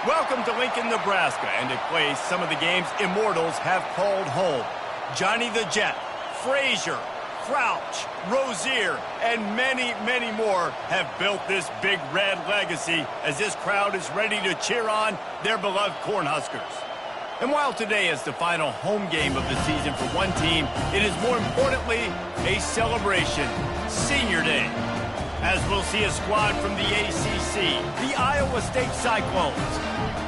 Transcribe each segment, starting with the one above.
Welcome to Lincoln, Nebraska, and it plays some of the games immortals have called home. Johnny the Jet, Frazier, Crouch, Rozier, and many, many more have built this big red legacy as this crowd is ready to cheer on their beloved Cornhuskers. And while today is the final home game of the season for one team, it is more importantly a celebration, Senior Day, as we'll see a squad from the ACC, the Iowa State Cyclones,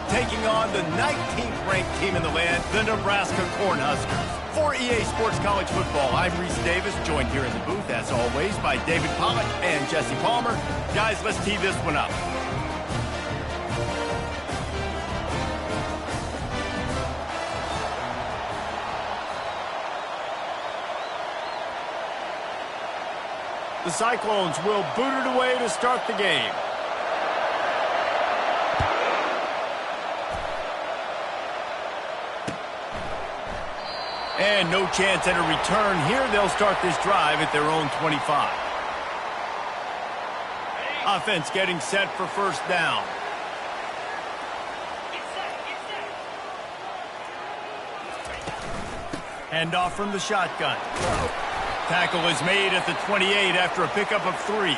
taking on the 19th ranked team in the land, the Nebraska Cornhuskers. For EA Sports College Football, I'm Reese Davis, joined here in the booth, as always, by David Pollack and Jesse Palmer. Guys, let's tee this one up. The Cyclones will boot it away to start the game. And no chance at a return here. They'll start this drive at their own 25. Offense getting set for first down. Handoff from the shotgun. Tackle is made at the 28 after a pickup of 3.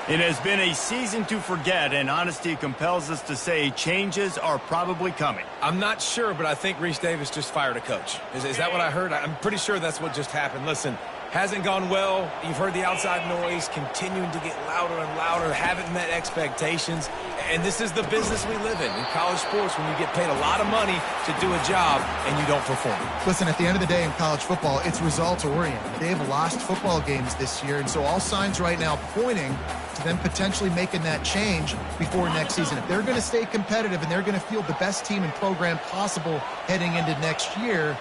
It has been a season to forget, and honesty compels us to say changes are probably coming. I'm not sure, but I think Reese Davis just fired a coach. Is that what I heard? I'm pretty sure that's what just happened. Listen, hasn't gone well. You've heard the outside noise continuing to get louder and louder, haven't met expectations. And this is the business we live in college sports, when you get paid a lot of money to do a job and you don't perform. Listen, at the end of the day in college football, it's results-oriented. They've lost football games this year, and so all signs right now pointing to them potentially making that change before next season. If they're going to stay competitive and they're going to field the best team and program possible heading into next year,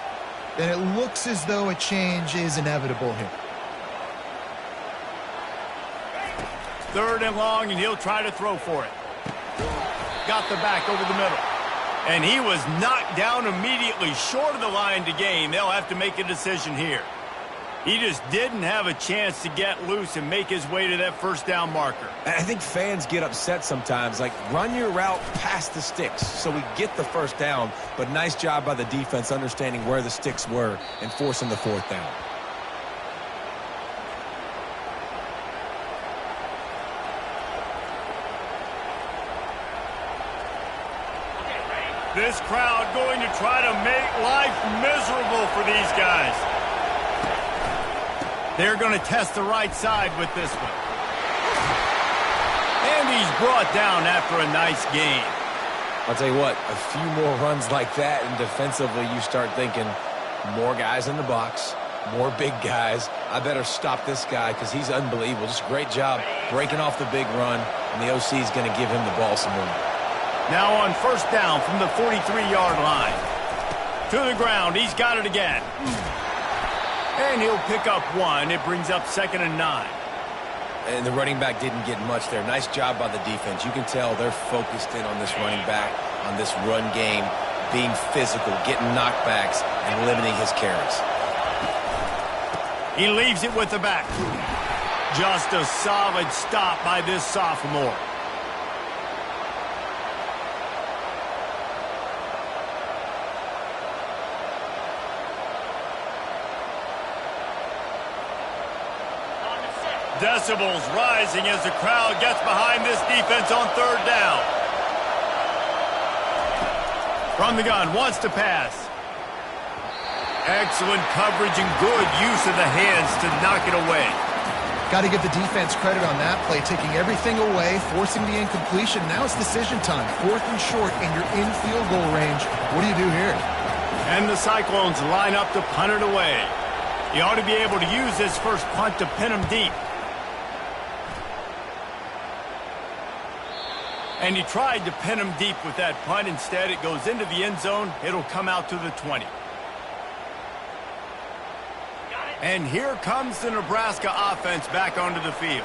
then it looks as though a change is inevitable here. 3rd and long, and he'll try to throw for it. Got the back over the middle. And he was knocked down immediately short of the line to gain. They'll have to make a decision here. He just didn't have a chance to get loose and make his way to that first down marker. I think fans get upset sometimes. Like, run your route past the sticks so we get the first down. But nice job by the defense understanding where the sticks were and forcing the 4th down. This crowd going to try to make life miserable for these guys. They're going to test the right side with this one. And he's brought down after a nice gain. I'll tell you what, a few more runs like that, and defensively you start thinking, more guys in the box, more big guys. I better stop this guy because he's unbelievable. Just a great job breaking off the big run, and the OC is going to give him the ball some more. Now on first down from the 43-yard line. To the ground, he's got it again. And he'll pick up 1. It brings up 2nd and 9. And the running back didn't get much there. Nice job by the defense. You can tell they're focused in on this running back, on this run game, being physical, getting knockbacks, and limiting his carries. He leaves it with the back. Just a solid stop by this sophomore. Decibels rising as the crowd gets behind this defense on 3rd down. From the gun, wants to pass. Excellent coverage and good use of the hands to knock it away. Got to give the defense credit on that play, taking everything away, forcing the incompletion. Now it's decision time. 4th and short, and you're in field goal range. What do you do here? And the Cyclones line up to punt it away. You ought to be able to use this first punt to pin them deep. And he tried to pin him deep with that punt. Instead, it goes into the end zone. It'll come out to the 20. And here comes the Nebraska offense back onto the field.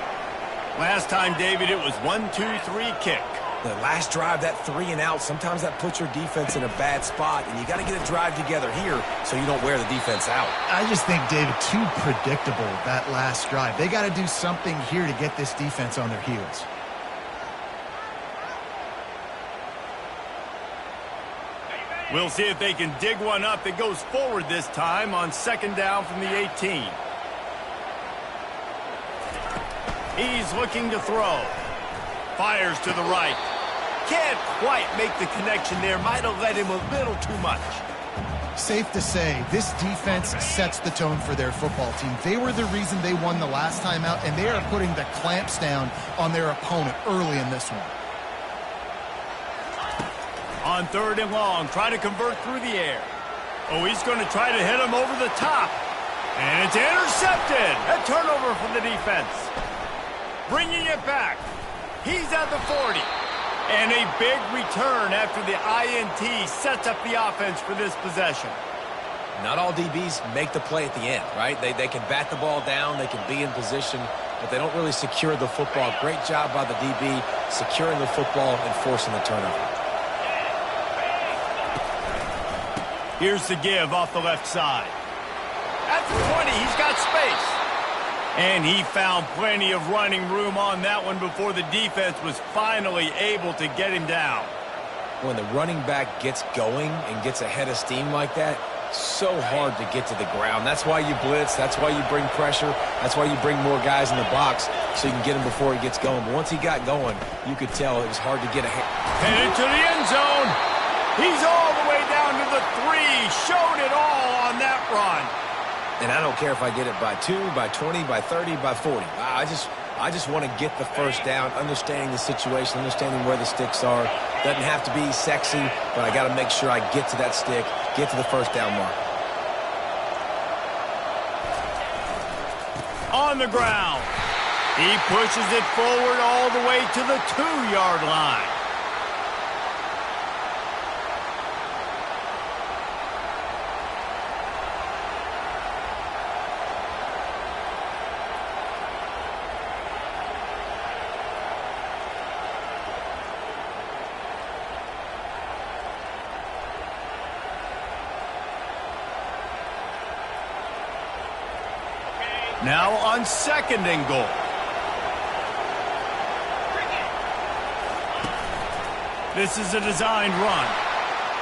Last time, David, it was 1-2-3 kick. The last drive, that 3 and out, sometimes that puts your defense in a bad spot, and you got to get a drive together here so you don't wear the defense out. I just think, David, too predictable, that last drive. They got to do something here to get this defense on their heels. We'll see if they can dig one up that goes forward this time on second down from the 18. He's looking to throw. Fires to the right. Can't quite make the connection there. Might have let him a little too much. Safe to say, this defense sets the tone for their football team. They were the reason they won the last time out, and they are putting the clamps down on their opponent early in this one. On third and long, trying to convert through the air. Oh, he's going to try to hit him over the top. And it's intercepted. A turnover from the defense. Bringing it back. He's at the 40. And a big return after the INT sets up the offense for this possession. Not all DBs make the play at the end, right? They can bat the ball down, they can be in position, but they don't really secure the football. Great job by the DB securing the football and forcing the turnover. Here's the give off the left side. At the 20, he's got space. And he found plenty of running room on that one before the defense was finally able to get him down. When the running back gets going and gets ahead of steam like that, so hard to get to the ground. That's why you blitz. That's why you bring pressure. That's why you bring more guys in the box so you can get him before he gets going. But once he got going, you could tell it was hard to get ahead. Headed to the end zone. He's all the way down to the 3. Showed it all on that run. And I don't care if I get it by 2, by 20, by 30, by 40. I just want to get the first down, understanding the situation, understanding where the sticks are. Doesn't have to be sexy, but I got to make sure I get to that stick, get to the first down mark. On the ground. He pushes it forward all the way to the 2-yard line. Now on second and goal. This is a designed run.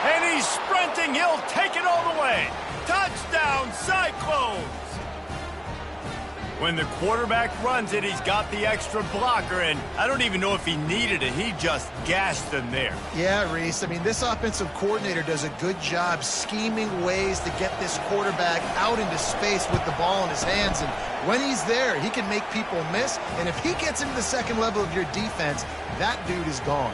And he's sprinting. He'll take it all the way. Touchdown, Cyclones! When the quarterback runs it, he's got the extra blocker, and I don't even know if he needed it. He just gashed them there. Yeah, Reese. I mean, this offensive coordinator does a good job scheming ways to get this quarterback out into space with the ball in his hands. And when he's there, he can make people miss. And if he gets into the second level of your defense, that dude is gone.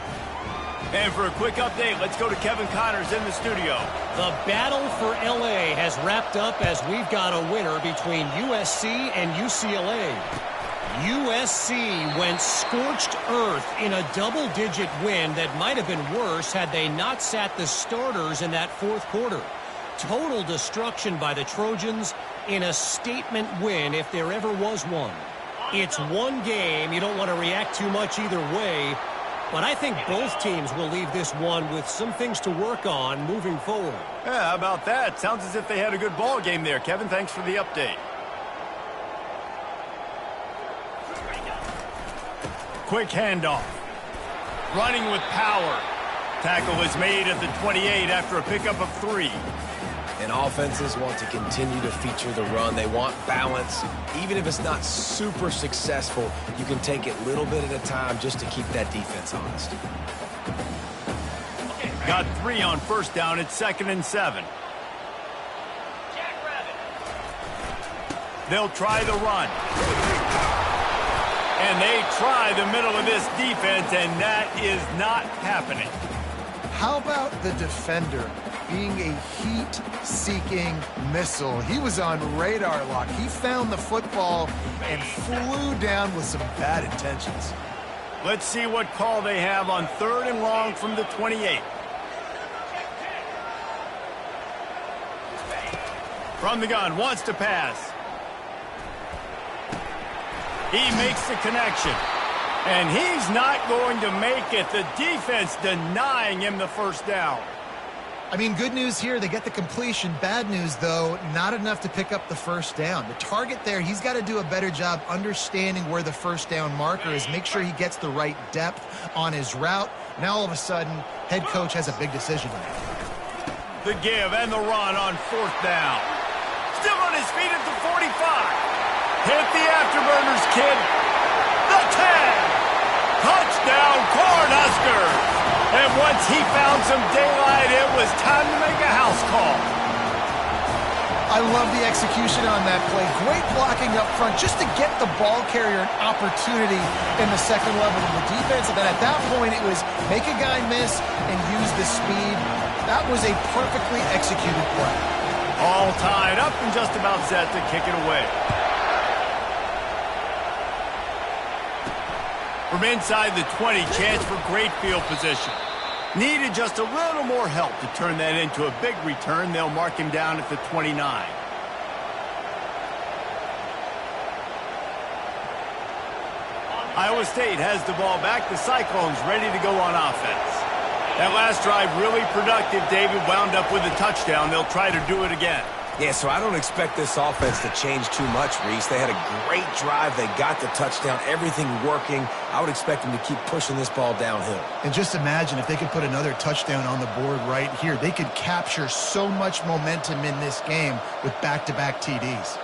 And for a quick update, let's go to Kevin Connors in the studio. The battle for L.A. has wrapped up as we've got a winner between USC and UCLA. USC went scorched earth in a double-digit win that might have been worse had they not sat the starters in that fourth quarter. Total destruction by the Trojans in a statement win if there ever was one. It's one game. You don't want to react too much either way. But I think both teams will leave this one with some things to work on moving forward. Yeah, how about that? Sounds as if they had a good ball game there. Kevin, thanks for the update. Quick handoff. Running with power. Tackle is made at the 28 after a pickup of 3. And offenses want to continue to feature the run. They want balance. Even if it's not super successful, you can take it little bit at a time just to keep that defense honest. Got 3 on first down. It's 2nd and 7. They'll try the run. And they try the middle of this defense, and that is not happening. How about the defender being a heat-seeking missile? He was on radar lock. He found the football and flew down with some bad intentions. Let's see what call they have on 3rd and long from the 28. From the gun, wants to pass. He makes the connection. And he's not going to make it. The defense denying him the first down. I mean, good news here, they get the completion. Bad news, though, not enough to pick up the first down. The target there, he's got to do a better job understanding where the first down marker is, make sure he gets the right depth on his route. Now, all of a sudden, head coach has a big decision to make. The give and the run on 4th down. Still on his feet at the 45. Hit the afterburners, kid. The 10. Touchdown, Cornhuskers. And once he found some daylight, it was time to make a house call. I love the execution on that play. Great blocking up front just to get the ball carrier an opportunity in the second level of the defense. And then at that point, it was make a guy miss and use the speed. That was a perfectly executed play. All tied up and just about set to kick it away. From inside the 20, chance for great field position. Needed just a little more help to turn that into a big return. They'll mark him down at the 29. Iowa State has the ball back. The Cyclones ready to go on offense. That last drive really productive. David wound up with a touchdown. They'll try to do it again. Yeah, so I don't expect this offense to change too much, Reese. They had a great drive. They got the touchdown. Everything working. I would expect them to keep pushing this ball downhill. And just imagine if they could put another touchdown on the board right here. They could capture so much momentum in this game with back-to-back TDs.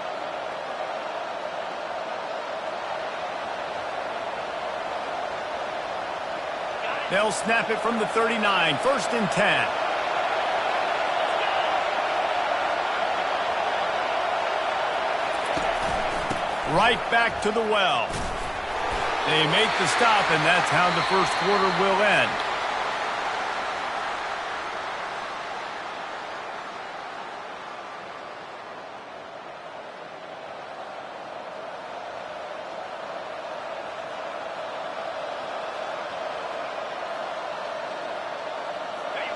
They'll snap it from the 39. 1st and 10. Right back to the well. They make the stop, and that's how the first quarter will end.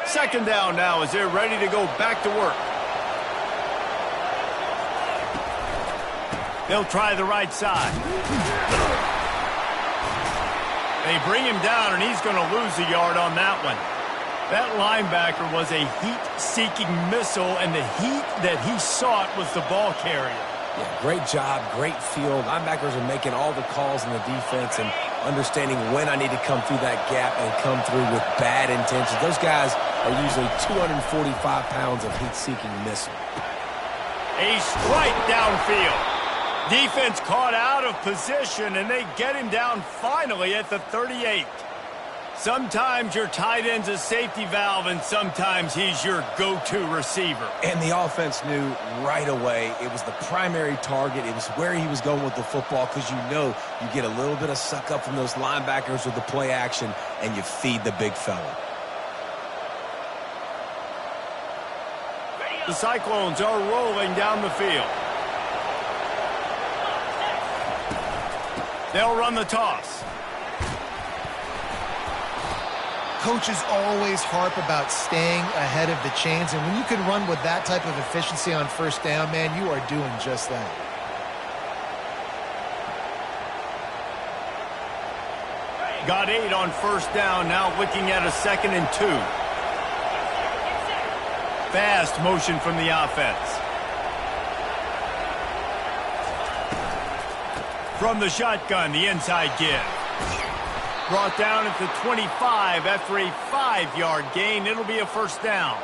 Second down now as they're ready to go back to work. They'll try the right side. They bring him down, and he's going to lose a yard on that one. That linebacker was a heat-seeking missile, and the heat that he sought was the ball carrier. Yeah, great job, great field. Linebackers are making all the calls in the defense and understanding when I need to come through that gap and come through with bad intentions. Those guys are usually 245 pounds of heat-seeking missile. A strike downfield. Defense caught out of position, and they get him down finally at the 38. Sometimes your tight end's a safety valve, and sometimes he's your go-to receiver. And the offense knew right away it was the primary target. It was where he was going with the football because you know you get a little bit of suck up from those linebackers with the play action, and you feed the big fella. The Cyclones are rolling down the field. They'll run the toss. Coaches always harp about staying ahead of the chains, and when you can run with that type of efficiency on first down, man, you are doing just that. Got 8 on first down, now looking at a 2nd and 2. Fast motion from the offense. From the shotgun, the inside give. Brought down at the 25 after a 5-yard gain. It'll be a first down.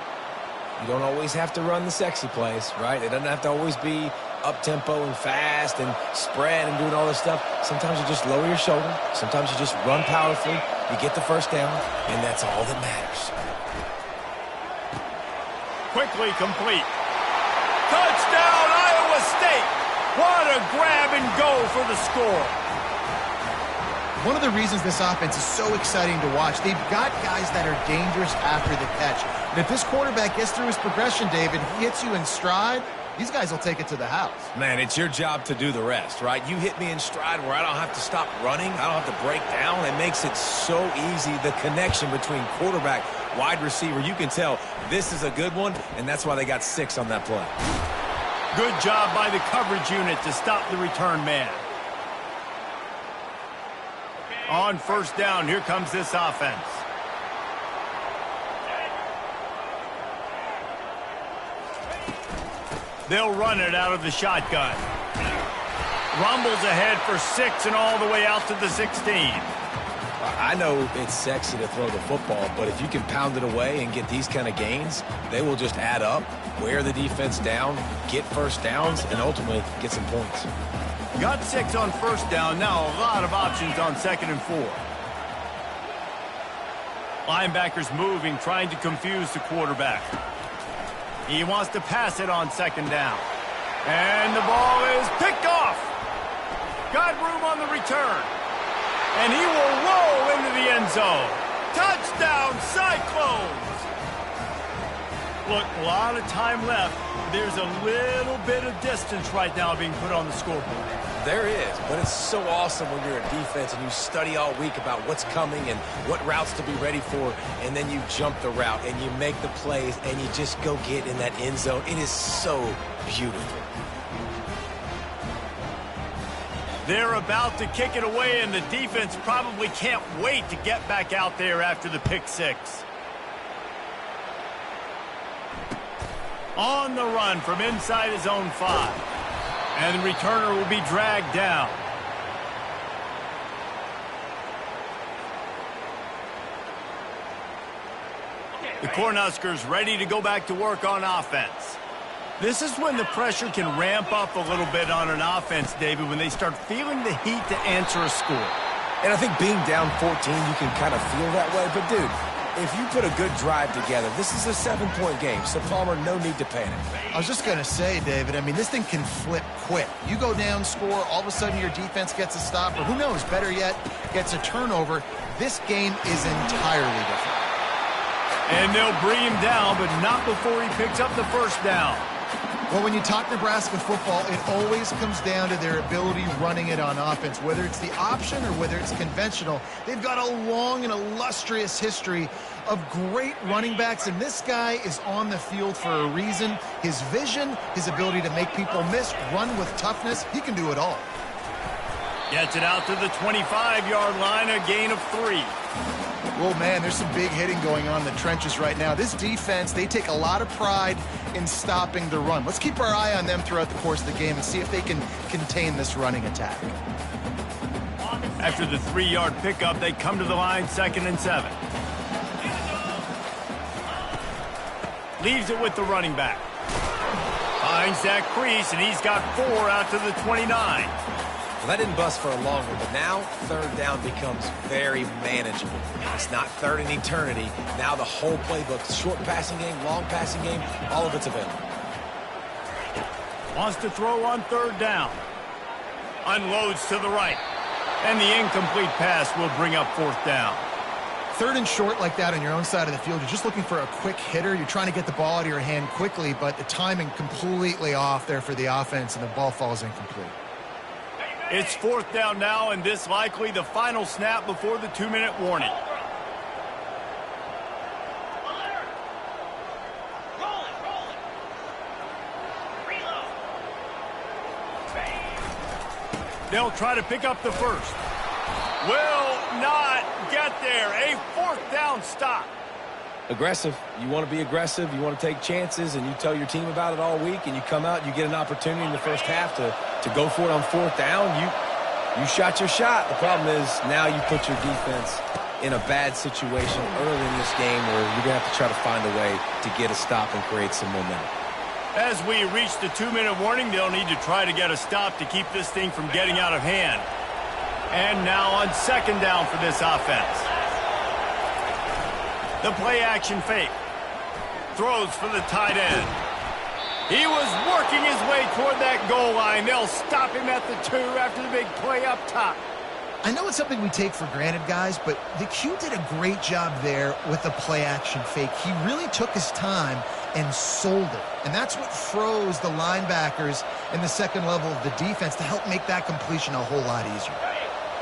You don't always have to run the sexy plays, right? It doesn't have to always be up-tempo and fast and spread and doing all this stuff. Sometimes you just lower your shoulder. Sometimes you just run powerfully. You get the first down, and that's all that matters. Quickly complete. Touchdown, Iowa State! What a grab and go for the score. One of the reasons this offense is so exciting to watch, they've got guys that are dangerous after the catch. And if this quarterback gets through his progression, David, he hits you in stride, these guys will take it to the house. Man, it's your job to do the rest, right? You hit me in stride where I don't have to stop running. I don't have to break down. It makes it so easy, the connection between quarterback, wide receiver. You can tell this is a good one, and that's why they got 6 on that play. Good job by the coverage unit to stop the return man. On first down, here comes this offense. They'll run it out of the shotgun. Rumbles ahead for 6 and all the way out to the 16. I know it's sexy to throw the football, but if you can pound it away and get these kind of gains, they will just add up, wear the defense down, get first downs, and ultimately get some points. Got 6 on first down. Now a lot of options on 2nd and 4. Linebackers moving, trying to confuse the quarterback. He wants to pass it on 2nd down. And the ball is picked off. Got room on the return. And he will roll into the end zone. Touchdown, Cyclones! Look, a lot of time left. There's a little bit of distance right now being put on the scoreboard. There is, but it's so awesome when you're a defense and you study all week about what's coming and what routes to be ready for, and then you jump the route and you make the plays and you just go get in that end zone. It is so beautiful. They're about to kick it away, and the defense probably can't wait to get back out there after the pick 6. On the run from inside his own 5. And the returner will be dragged down. The Cornhuskers ready to go back to work on offense. This is when the pressure can ramp up a little bit on an offense, David, when they start feeling the heat to answer a score. And I think being down 14, you can kind of feel that way. But, dude, if you put a good drive together, this is a 7-point game. So, Palmer, no need to panic. I was just going to say, David, I mean, this thing can flip quick. You go down, score, all of a sudden your defense gets a stop, or who knows, better yet, gets a turnover. This game is entirely different. And they'll bring him down, but not before he picks up the first down. Well, when you talk Nebraska football, it always comes down to their ability running it on offense. Whether it's the option or whether it's conventional, they've got a long and illustrious history of great running backs, and this guy is on the field for a reason. His vision, his ability to make people miss, run with toughness, he can do it all. Gets it out to the 25-yard line, a gain of 3. Well, man, there's some big hitting going on in the trenches right now. This defense, they take a lot of pride in stopping the run. Let's keep our eye on them throughout the course of the game and see if they can contain this running attack. After the 3-yard pickup, they come to the line, 2nd and 7. Leaves it with the running back. Finds that crease, and he's got 4 out to the 29. Well, that didn't bust for a long one, but now 3rd down becomes very manageable. It's not 3rd and eternity. Now the whole playbook, short passing game, long passing game, all of it's available. Wants to throw on 3rd down. Unloads to the right. And the incomplete pass will bring up 4th down. 3rd and short like that on your own side of the field, you're just looking for a quick hitter. You're trying to get the ball out of your hand quickly, but the timing completely off there for the offense, and the ball falls incomplete. It's 4th down now, and this likely the final snap before the 2-minute warning. They'll try to pick up the first. Will not get there. A 4th down stop. Aggressive. You want to be aggressive. You want to take chances, and you tell your team about it all week, and you come out and you get an opportunity in the first half to go for it on 4th down. You shot your shot. The problem is now you put your defense in a bad situation early in this game where you're going to have to try to find a way to get a stop and create some momentum. As we reach the 2-minute warning, they'll need to try to get a stop to keep this thing from getting out of hand. And now on 2nd down for this offense. The play-action fake. Throws for the tight end. He was working his way toward that goal line. They'll stop him at the 2 after the big play up top. I know it's something we take for granted, guys, but the Q did a great job there with the play-action fake. He really took his time and sold it. And that's what froze the linebackers in the second level of the defense to help make that completion a whole lot easier.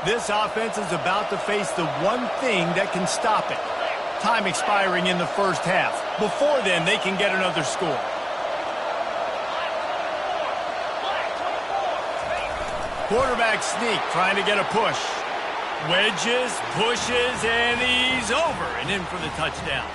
This offense is about to face the one thing that can stop it. Time expiring in the first half. Before then, they can get another score. Quarterback sneak, trying to get a push. Wedges, pushes, and he's over and in for the touchdown.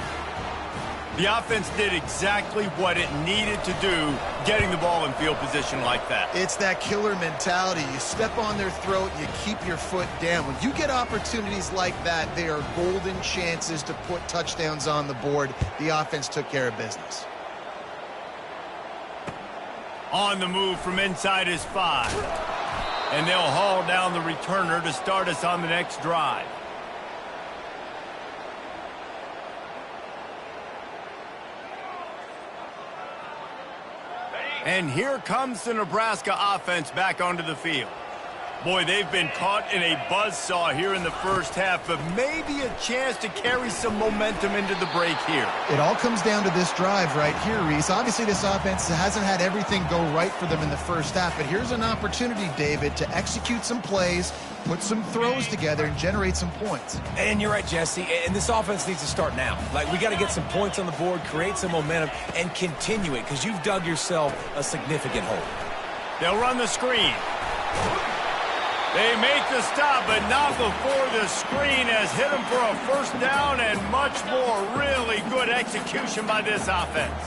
The offense did exactly what it needed to do, getting the ball in field position like that. It's that killer mentality. You step on their throat, you keep your foot down. When you get opportunities like that, they are golden chances to put touchdowns on the board. The offense took care of business. On the move from inside his 5. And they'll haul down the returner to start us on the next drive. And here comes the Nebraska offense back onto the field. Boy, they've been caught in a buzzsaw here in the first half, but maybe a chance to carry some momentum into the break here. It all comes down to this drive right here, Reese. Obviously, this offense hasn't had everything go right for them in the first half, but here's an opportunity, David, to execute some plays, put some throws together, and generate some points. And you're right, Jesse, and this offense needs to start now. Like, we got to get some points on the board, create some momentum, and continue it, because you've dug yourself a significant hole. They'll run the screen. They make the stop, but not before the screen has hit them for a first down and much more. Really good execution by this offense.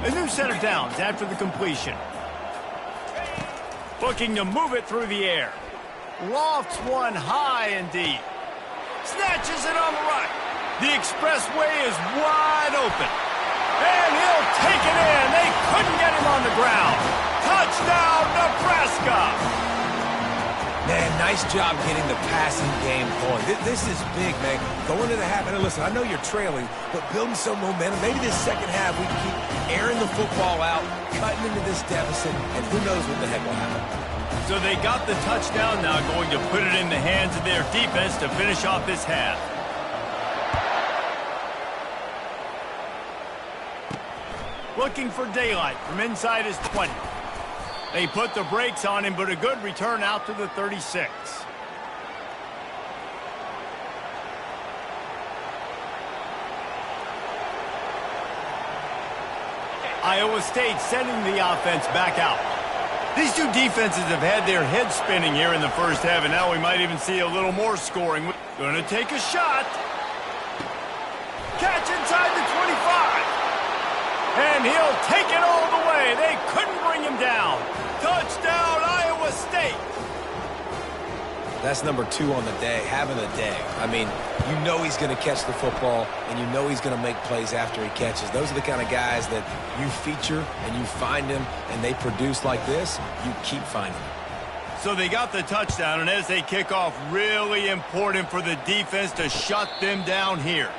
A new set of downs after the completion. Looking to move it through the air. Lofts one high and deep. Snatches it on the right. The expressway is wide open. And he'll take it in. They couldn't get him on the ground. Touchdown, Nebraska! Man, nice job getting the passing game going. This is big, man. Going into the half, and listen, I know you're trailing, but building some momentum. Maybe this second half we can keep airing the football out, cutting into this deficit, and who knows what the heck will happen. So they got the touchdown now, going to put it in the hands of their defense to finish off this half. Looking for daylight from inside his 20. They put the brakes on him, but a good return out to the 36. Iowa State sending the offense back out. These two defenses have had their heads spinning here in the first half, and now we might even see a little more scoring. Going to take a shot. Catch inside the 25. And he'll take it all the way. They couldn't bring him down. Touchdown, Iowa State. That's number 2 on the day, having a day. I mean, you know he's going to catch the football, and you know he's going to make plays after he catches. Those are the kind of guys that you feature, and you find them, and they produce like this, you keep finding them. So they got the touchdown, and as they kick off, really important for the defense to shut them down here.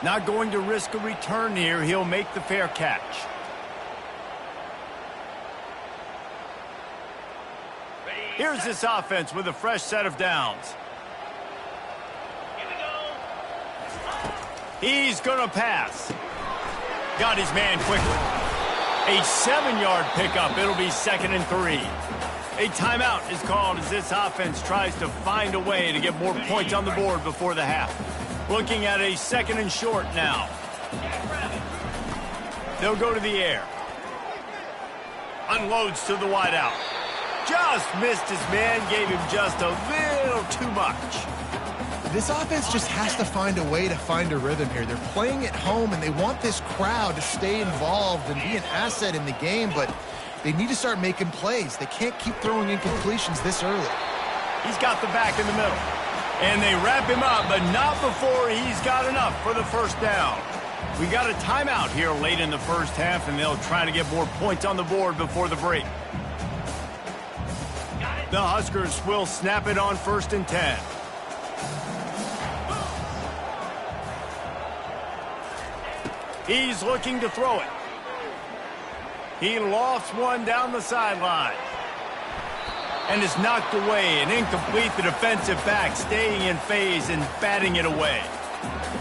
Not going to risk a return here. He'll make the fair catch. Here's this offense with a fresh set of downs. He's going to pass. Got his man quickly. A 7-yard pickup. It'll be 2nd and 3. A timeout is called as this offense tries to find a way to get more points on the board before the half. Looking at a 2nd and short now. They'll go to the air. Unloads to the wideout. Just missed his man, gave him just a little too much. This offense just has to find a way to find a rhythm here. They're playing at home, and they want this crowd to stay involved and be an asset in the game, but they need to start making plays. They can't keep throwing incompletions this early. He's got the back in the middle. And they wrap him up, but not before he's got enough for the first down. We got a timeout here late in the first half, and they'll try to get more points on the board before the break. The Huskers will snap it on 1st and 10. He's looking to throw it. He lofts one down the sideline. And is knocked away and incomplete. The defensive back staying in phase and batting it away.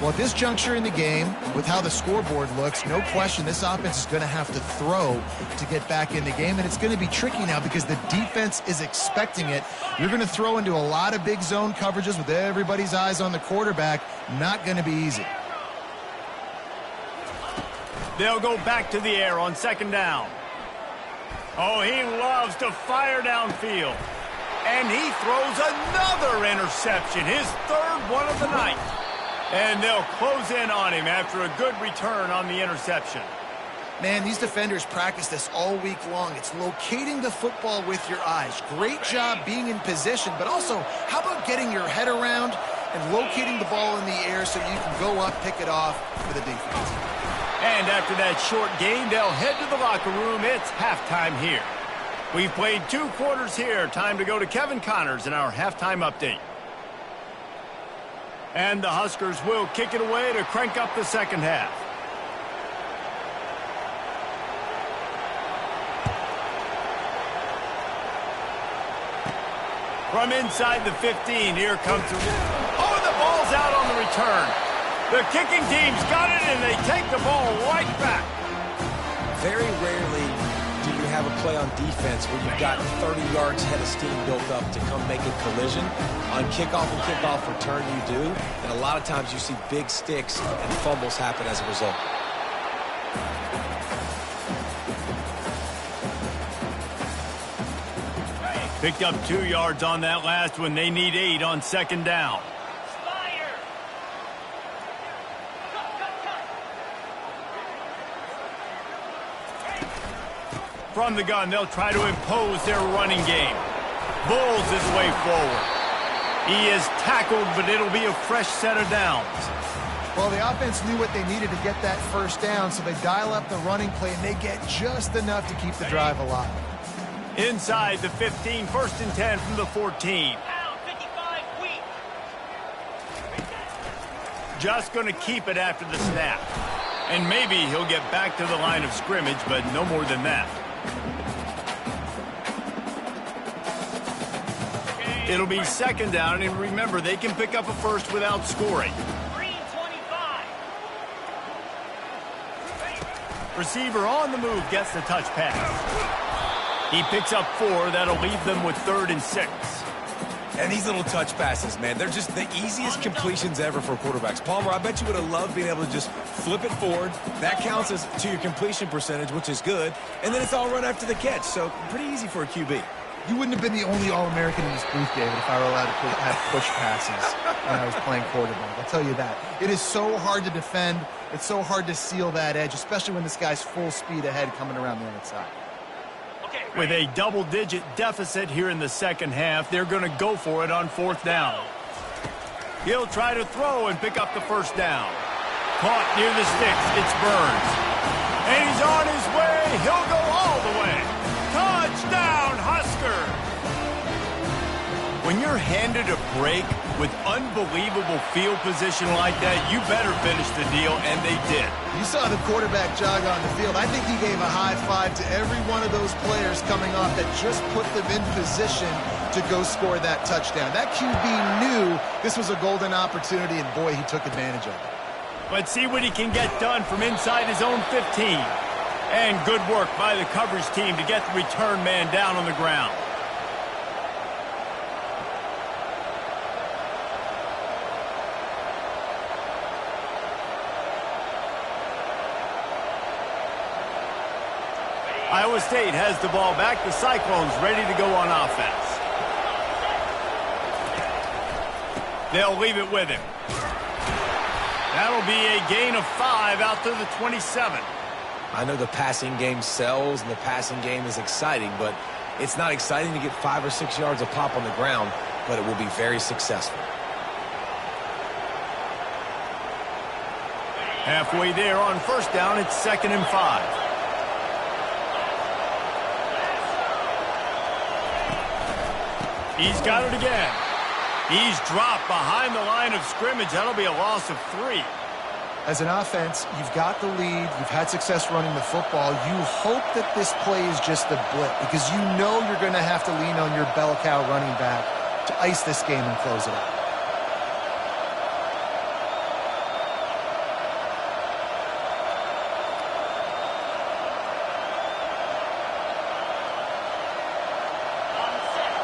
Well, at this juncture in the game, with how the scoreboard looks, no question this offense is going to have to throw to get back in the game, and it's going to be tricky now because the defense is expecting it. You're going to throw into a lot of big zone coverages with everybody's eyes on the quarterback. Not going to be easy. They'll go back to the air on 2nd down. Oh, he loves to fire downfield. And he throws another interception, his 3rd one of the night. And they'll close in on him after a good return on the interception. Man, these defenders practice this all week long. It's locating the football with your eyes. Great job being in position, but also, how about getting your head around and locating the ball in the air so you can go up, pick it off for the defense. And after that short game, they'll head to the locker room. It's halftime here. We've played 2 quarters here. Time to go to Kevin Connors in our halftime update. And the Huskers will kick it away to crank up the second half. From inside the 15, here comes the... Oh, the ball's out on the return. The kicking team's got it, and they take the ball right back. Very rarely do you have a play on defense where you've got 30 yards head of steam built up to come make a collision. On kickoff and kickoff return, you do. And a lot of times you see big sticks and fumbles happen as a result. Picked up 2 yards on that last one. They need 8 on second down. From the gun, they'll try to impose their running game. Bulls his way forward. He is tackled, but it'll be a fresh set of downs. Well, the offense knew what they needed to get that first down, so they dial up the running play, and they get just enough to keep the drive alive. Inside the 15, 1st and 10 from the 14. Just going to keep it after the snap. And maybe he'll get back to the line of scrimmage, but no more than that. It'll be second down, and remember, they can pick up a first without scoring. Receiver on the move gets the touch pass. He picks up 4. That'll leave them with 3rd and 6. And these little touch passes, man, they're just the easiest completions ever for quarterbacks. Palmer, I bet you would have loved being able to just flip it forward. That counts as to your completion percentage, which is good. And then it's all run after the catch, so pretty easy for a QB. You wouldn't have been the only All-American in this booth, David, if I were allowed to have push passes when I was playing quarterback. I'll tell you that. It is so hard to defend. It's so hard to seal that edge, especially when this guy's full speed ahead coming around the outside. With a double-digit deficit here in the second half, they're going to go for it on 4th down. He'll try to throw and pick up the first down. Caught near the sticks. It's Burns. And he's on his way. He'll go all the way. Touchdown, Husker! When you're handed a break with unbelievable field position like that, you better finish the deal, and they did. You saw the quarterback jog on the field. I think he gave a high five to every one of those players coming off that just put them in position to go score that touchdown. That QB knew this was a golden opportunity, and boy, he took advantage of it. Let's see what he can get done from inside his own 15. And good work by the coverage team to get the return man down on the ground. Iowa State has the ball back. The Cyclones ready to go on offense. They'll leave it with him. That'll be a gain of 5 out to the 27. I know the passing game sells and the passing game is exciting, but it's not exciting to get 5 or 6 yards a pop on the ground, but it will be very successful. Halfway there on 1st down, it's 2nd and 5. He's got it again. He's dropped behind the line of scrimmage. That'll be a loss of 3. As an offense, you've got the lead. You've had success running the football. You hope that this play is just a blip because you know you're going to have to lean on your bell cow running back to ice this game and close it out.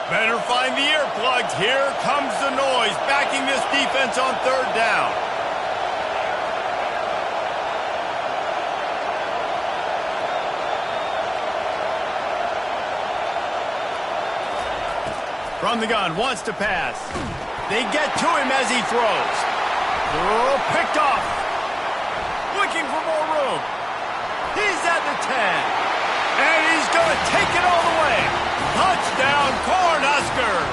Better find the earplugs. Here comes the noise, backing this defense on 3rd down. From the gun, wants to pass. They get to him as he throws. Oh, picked off. Looking for more room. He's at the 10. And he's going to take it all the way. Touchdown, Cornhuskers.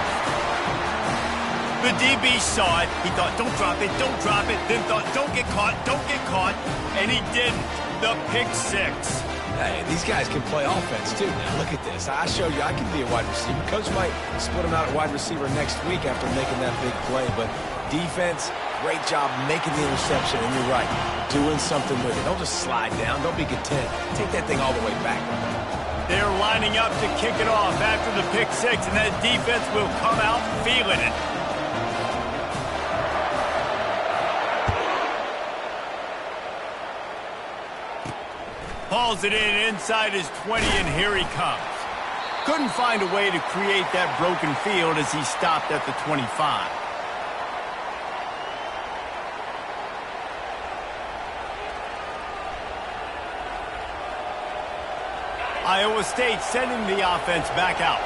The DB saw it. He thought, don't drop it, don't drop it. Then thought, don't get caught, don't get caught. And he didn't. The pick six. Hey, these guys can play offense, too. Now, look at this. I showed you I can be a wide receiver. Coach might split him out at wide receiver next week after making that big play. But defense, great job making the interception. And you're right, doing something with it. Don't just slide down. Don't be content. Take that thing all the way back. They're lining up to kick it off after the pick six, and that defense will come out feeling it. Hauls it in inside his 20, and here he comes. Couldn't find a way to create that broken field as he stopped at the 25. Iowa State sending the offense back out.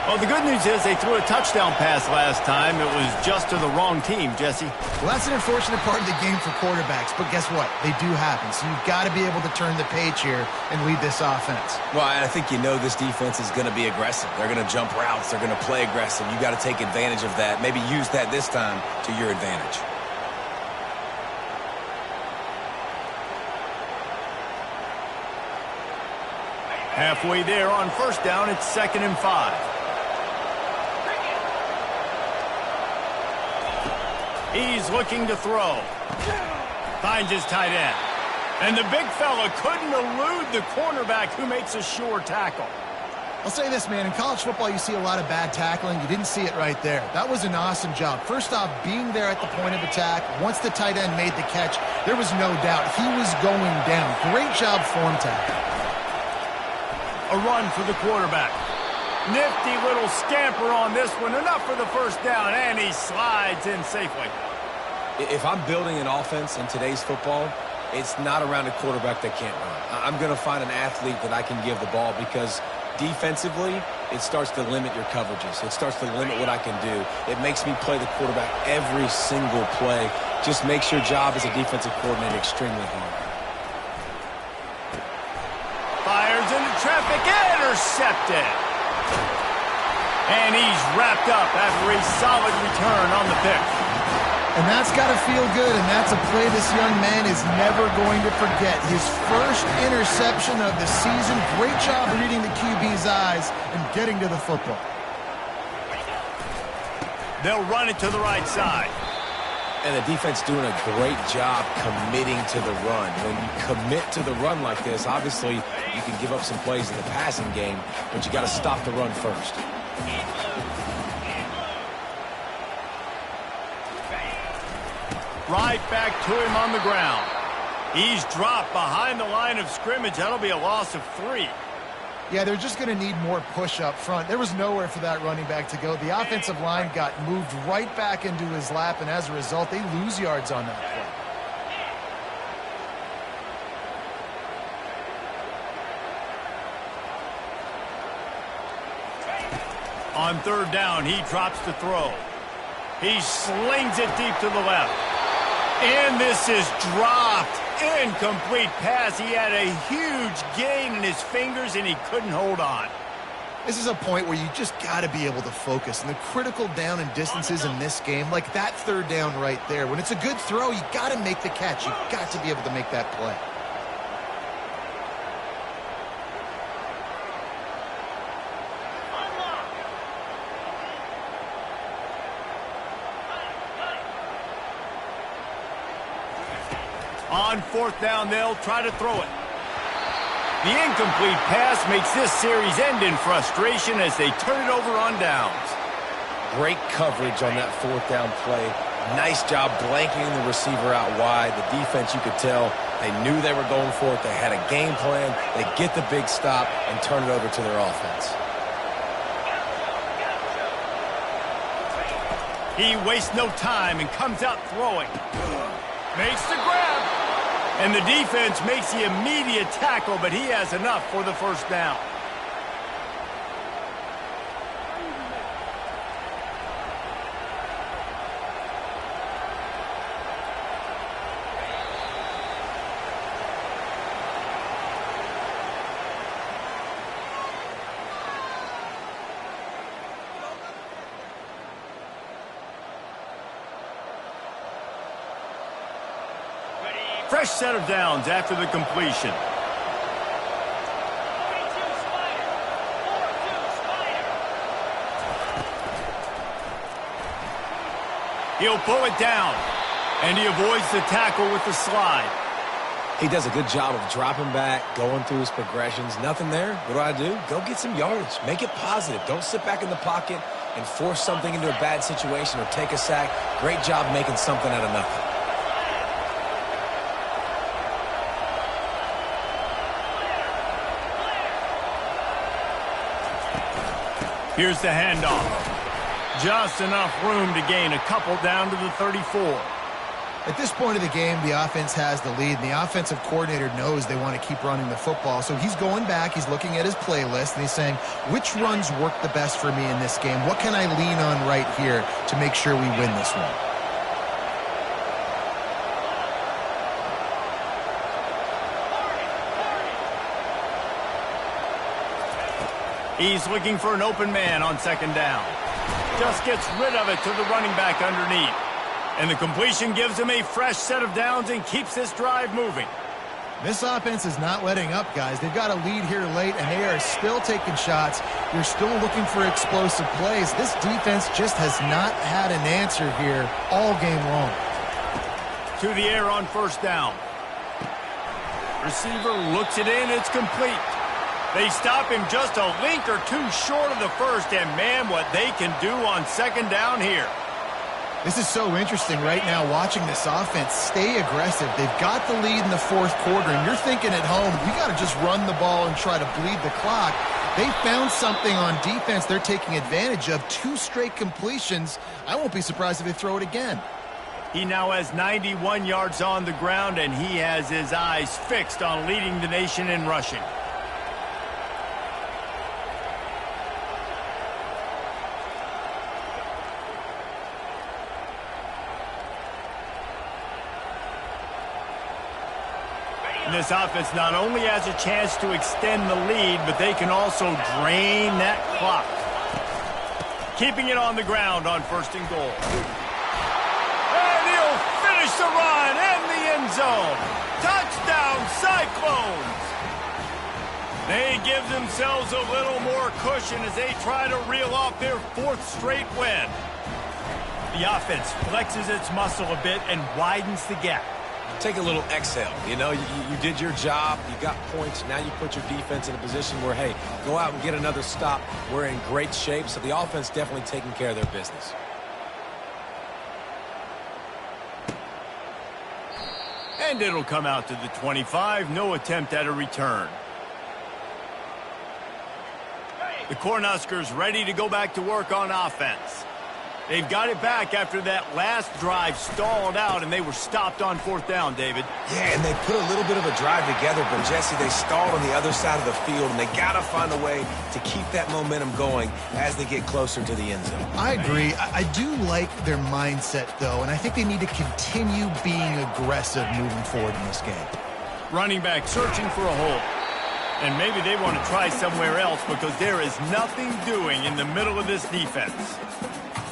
Well, the good news is they threw a touchdown pass last time. It was just to the wrong team, Jesse. Well, that's an unfortunate part of the game for quarterbacks, but guess what? They do happen, so you've got to be able to turn the page here and lead this offense. Well, I think you know this defense is going to be aggressive. They're going to jump routes. They're going to play aggressive. You got to take advantage of that. Maybe use that this time to your advantage. Halfway there on first down, it's 2nd and 5. He's looking to throw. Finds his tight end. And the big fella couldn't elude the cornerback who makes a sure tackle. I'll say this, man. In college football, you see a lot of bad tackling. You didn't see it right there. That was an awesome job. First off, being there at the point of attack. Once the tight end made the catch, there was no doubt he was going down. Great job form tackle. A run for the quarterback. Nifty little scamper on this one. Enough for the first down, and he slides in safely. If I'm building an offense in today's football, it's not around a quarterback that can't run. I'm going to find an athlete that I can give the ball because defensively, it starts to limit your coverages. It starts to limit what I can do. It makes me play the quarterback every single play. Just makes your job as a defensive coordinator extremely hard. Fires into traffic, intercepted. And he's wrapped up after a solid return on the pick. And that's got to feel good, and that's a play this young man is never going to forget. His first interception of the season. Great job reading the QB's eyes and getting to the football. They'll run it to the right side. And the defense doing a great job committing to the run. When you commit to the run like this, obviously you can give up some plays in the passing game, but you got to stop the run first. Right back to him on the ground. He's dropped behind the line of scrimmage. That'll be a loss of 3. Yeah, they're just going to need more push up front. There was nowhere for that running back to go. The offensive line got moved right back into his lap, and as a result, they lose yards on that play. On third down, he drops the throw. He slings it deep to the left. And this is dropped. Incomplete pass. He had a huge gain in his fingers, and he couldn't hold on. This is a point where you just got to be able to focus. And the critical down and distances in this game, like that third down right there, when it's a good throw, you got to make the catch. You got to be able to make that play. On fourth down, they'll try to throw it. The incomplete pass makes this series end in frustration as they turn it over on downs. Great coverage on that fourth down play. Nice job blanking the receiver out wide. The defense, you could tell, they knew they were going for it. They had a game plan. They get the big stop and turn it over to their offense. He wastes no time and comes out throwing. Makes the grab. And the defense makes the immediate tackle, but he has enough for the first down. Fresh set of downs after the completion. He'll pull it down, and he avoids the tackle with the slide. He does a good job of dropping back, going through his progressions. Nothing there. What do? Go get some yardage. Make it positive. Don't sit back in the pocket and force something into a bad situation or take a sack. Great job making something out of nothing. Here's the handoff. Just enough room to gain a couple down to the 34. At this point of the game, the offense has the lead, and the offensive coordinator knows they want to keep running the football. So he's going back, he's looking at his playlist, and he's saying, which runs work the best for me in this game? What can I lean on right here to make sure we win this one? He's looking for an open man on second down. Just gets rid of it to the running back underneath. And the completion gives him a fresh set of downs and keeps this drive moving. This offense is not letting up, guys. They've got a lead here late, and they are still taking shots. They're still looking for explosive plays. This defense just has not had an answer here all game long. To the air on first down. Receiver looks it in. It's complete. They stop him just a link or two short of the first, and man, what they can do on second down here. This is so interesting right now watching this offense stay aggressive. They've got the lead in the fourth quarter, and you're thinking at home, we got to just run the ball and try to bleed the clock. They found something on defense they're taking advantage of. 2 straight completions. I won't be surprised if they throw it again. He now has 91 yards on the ground, and he has his eyes fixed on leading the nation in rushing. This offense not only has a chance to extend the lead, but they can also drain that clock. Keeping it on the ground on first and goal. And he'll finish the run in the end zone. Touchdown, Cyclones! They give themselves a little more cushion as they try to reel off their 4th straight win. The offense flexes its muscle a bit and widens the gap. Take a little exhale. You know, you did your job. You got points. Now you put your defense in a position where, hey, go out and get another stop. We're in great shape, so the offense definitely taking care of their business. And it'll come out to the 25. No attempt at a return. The Cornhuskers ready to go back to work on offense. They've got it back after that last drive stalled out, and they were stopped on 4th down, David. Yeah, and they put a little bit of a drive together, but, Jesse, they stalled on the other side of the field, and they got to find a way to keep that momentum going as they get closer to the end zone. I agree. I do like their mindset, though, and I think they need to continue being aggressive moving forward in this game. Running back searching for a hole. And maybe they want to try somewhere else because there is nothing doing in the middle of this defense.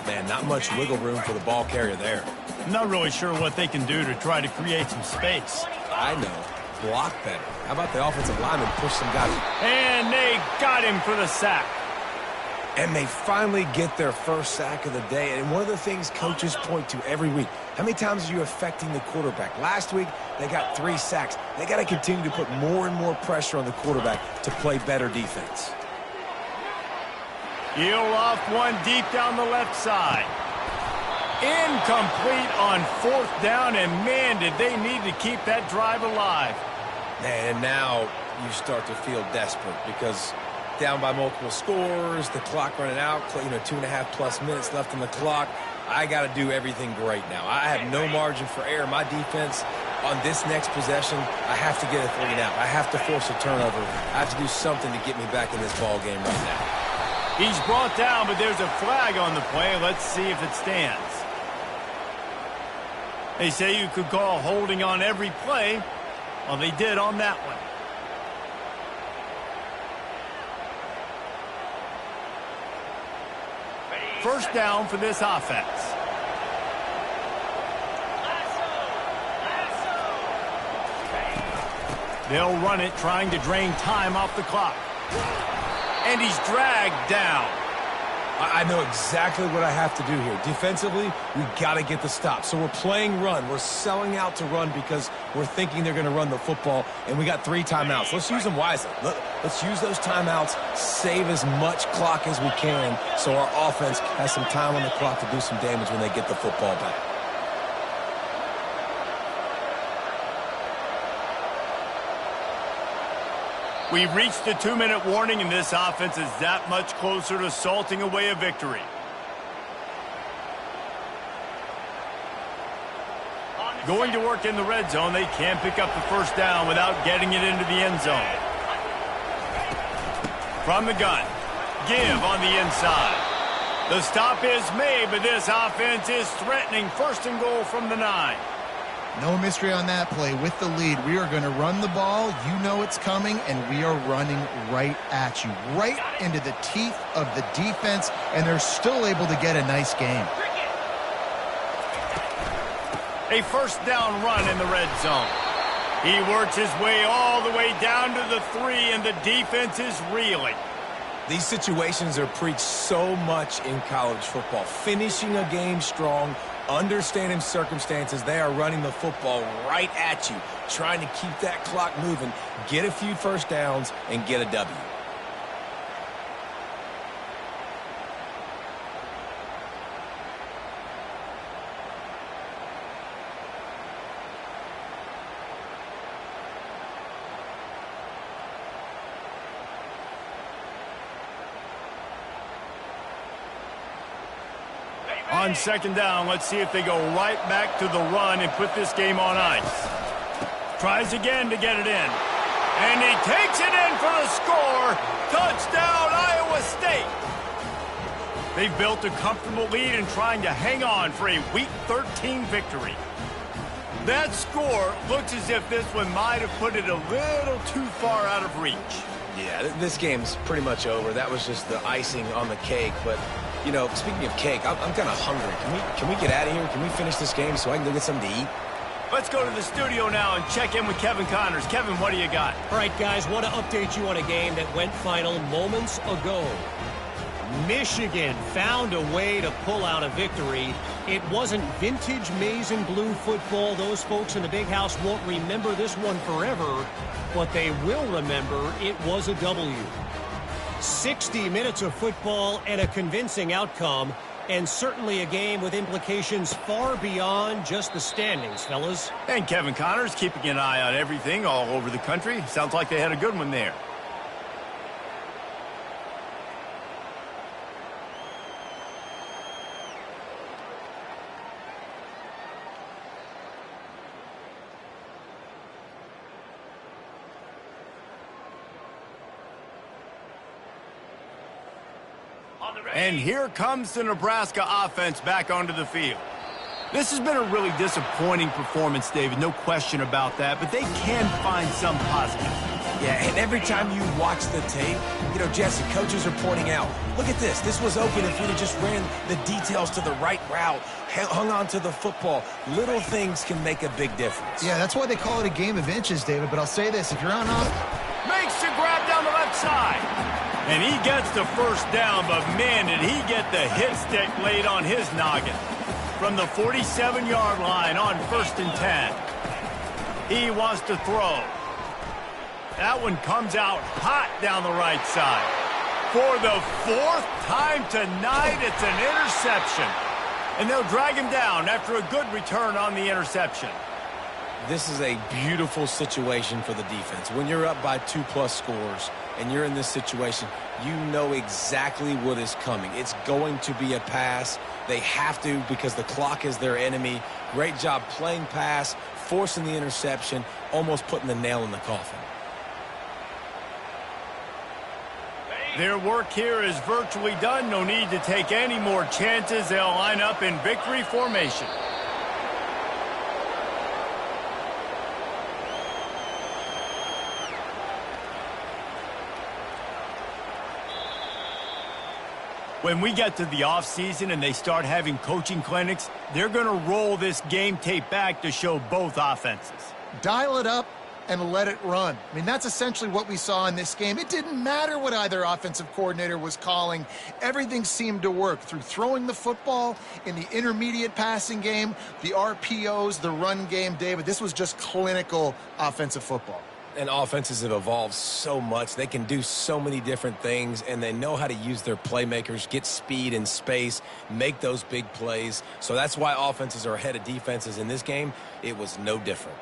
Man, not much wiggle room for the ball carrier there. I'm not really sure what they can do to try to create some space. I know. Block better. How about the offensive lineman push some guys? And they got him for the sack. And they finally get their first sack of the day. And one of the things coaches point to every week, how many times are you affecting the quarterback? Last week, they got 3 sacks. They got to continue to put more and more pressure on the quarterback to play better defense. Heel off one deep down the left side. Incomplete on 4th down, and man, did they need to keep that drive alive. And now you start to feel desperate because down by multiple scores, the clock running out, 2.5+ minutes left on the clock. I got to do everything great now. I have no margin for error. My defense on this next possession, I have to get a 3 and out. I have to force a turnover. I have to do something to get me back in this ball game right now. He's brought down, but there's a flag on the play. Let's see if it stands. They say you could call holding on every play. Well, they did on that one. First down for this offense. They'll run it, trying to drain time off the clock. And he's dragged down. I know exactly what I have to do here. Defensively, we got to get the stop. So we're playing run. We're selling out to run because we're thinking they're going to run the football, and we got 3 timeouts. Let's use them wisely. Let's use those timeouts, save as much clock as we can so our offense has some time on the clock to do some damage when they get the football back. We've reached the 2-minute warning, and this offense is that much closer to salting away a victory. Going to work in the red zone, they can't pick up the first down without getting it into the end zone. From the gun, give on the inside. The stop is made, but this offense is threatening. 1st and goal from the 9. No mystery on that play. With the lead, we are going to run the ball. You know it's coming, and we are running right at you, right into the teeth of the defense, and they're still able to get a nice game. A 1st down run in the red zone. He works his way all the way down to the 3, and the defense is reeling. These situations are preached so much in college football. Finishing a game strong, understanding circumstances, they are running the football right at you, trying to keep that clock moving, get a few first downs, and get a W. On 2nd down, let's see if they go right back to the run and put this game on ice. Tries again to get it in. And he takes it in for the score. Touchdown, Iowa State. They've built a comfortable lead and trying to hang on for a Week 13 victory. That score looks as if this one might have put it a little too far out of reach. Yeah, this game's pretty much over. That was just the icing on the cake, but you know, speaking of cake, I'm kind of hungry. Can we get out of here? Can we finish this game so I can go get something to eat? Let's go to the studio now and check in with Kevin Connors. Kevin, what do you got? All right, guys, want to update you on a game that went final moments ago. Michigan found a way to pull out a victory. It wasn't vintage maize and blue football. Those folks in the big house won't remember this one forever, but they will remember it was a W. 60 minutes of football and a convincing outcome, and certainly a game with implications far beyond just the standings, fellas. And Kevin Connors keeping an eye on everything all over the country. Sounds like they had a good one there. And here comes the Nebraska offense back onto the field. This has been a really disappointing performance, David, no question about that, but they can find some positive. Yeah, and every time you watch the tape, you know, Jesse, coaches are pointing out, look at this. This was open if we'd have just ran the details to the right route, hung on to the football. Little things can make a big difference. Yeah, that's why they call it a game of inches, David, but I'll say this. If you're on off... Makes the grab down the left side. And he gets the first down, but man, did he get the hit stick laid on his noggin. From the 47-yard line on 1st and 10. He wants to throw. That one comes out hot down the right side. For the 4th time tonight, it's an interception. And they'll drag him down after a good return on the interception. This is a beautiful situation for the defense. When you're up by 2+ scores and you're in this situation, you know exactly what is coming. It's going to be a pass. They have to because the clock is their enemy. Great job playing pass, forcing the interception, almost putting the nail in the coffin. Their work here is virtually done. No need to take any more chances. They'll line up in victory formation. When we get to the offseason and they start having coaching clinics, they're going to roll this game tape back to show both offenses. Dial it up and let it run. I mean, that's essentially what we saw in this game. It didn't matter what either offensive coordinator was calling. Everything seemed to work through throwing the football in the intermediate passing game, the RPOs, the run game. David, this was just clinical offensive football. And offenses have evolved so much. They can do so many different things, and they know how to use their playmakers, get speed and space, make those big plays. So that's why offenses are ahead of defenses in this game. It was no different.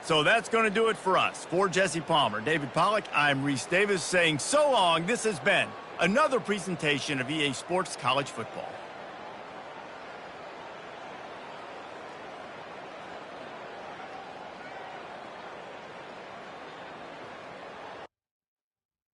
So that's going to do it for us. For Jesse Palmer, David Pollack, I'm Reese Davis saying so long. This has been another presentation of EA Sports College Football.